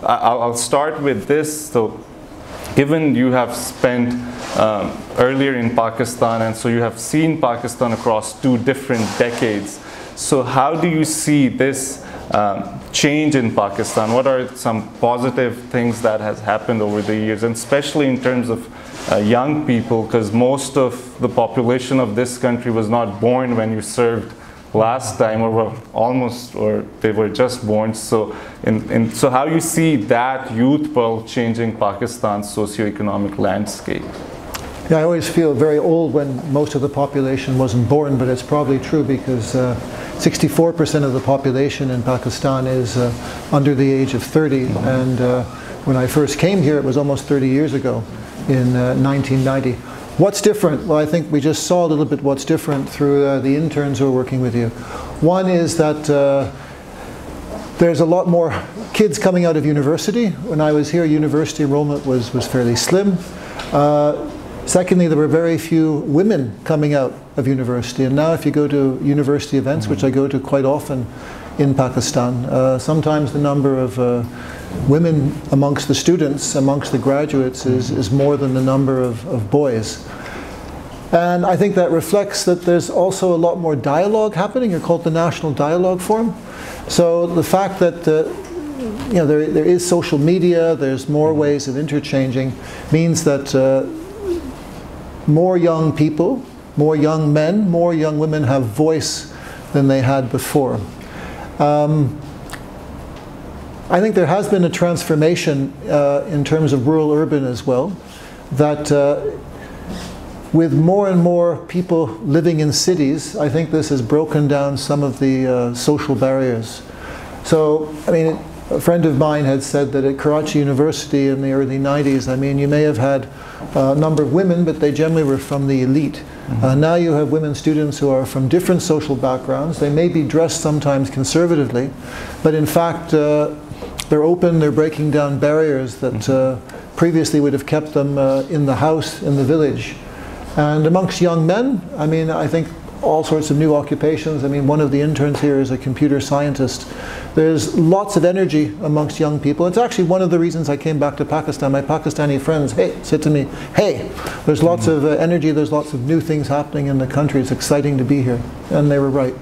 I'll start with this. So, given you have spent earlier in Pakistan, and so you have seen Pakistan across 2 different decades, so how do you see this change in Pakistan? What are some positive things that has happened over the years, and especially in terms of young people, because most of the population of this country was not born when you served last time, or were almost, or they were just born. So, so how you see that youth pool changing Pakistan's socioeconomic landscape? Yeah, I always feel very old when most of the population wasn't born, but it's probably true because 64% of the population in Pakistan is under the age of 30, and when I first came here, it was almost 30 years ago in 1990. What's different? Well, I think we just saw a little bit what's different through the interns who are working with you. One is that there's a lot more kids coming out of university. When I was here, university enrollment was fairly slim. Secondly, there were very few women coming out of university, and now if you go to university events, which I go to quite often in Pakistan, sometimes the number of women amongst the students, amongst the graduates, is more than the number of boys. And I think that reflects that there's also a lot more dialogue happening. You're called the National Dialogue Forum. So the fact that you know, there is social media, there's more ways of interchanging, means that more young people, more young men, more young women have voice than they had before. I think there has been a transformation in terms of rural-urban as well, that with more and more people living in cities, I think this has broken down some of the social barriers. So, I mean, a friend of mine had said that at Karachi University in the early 90s, I mean, you may have had a number of women, but they generally were from the elite. Now you have women students who are from different social backgrounds. They may be dressed sometimes conservatively, but in fact, they're open, they're breaking down barriers that previously would have kept them in the house, in the village. And amongst young men, I mean, I think all sorts of new occupations. I mean, one of the interns here is a computer scientist. There's lots of energy amongst young people. It's actually one of the reasons I came back to Pakistan. My Pakistani friends said to me, hey, there's lots of energy, there's lots of new things happening in the country. It's exciting to be here. And they were right.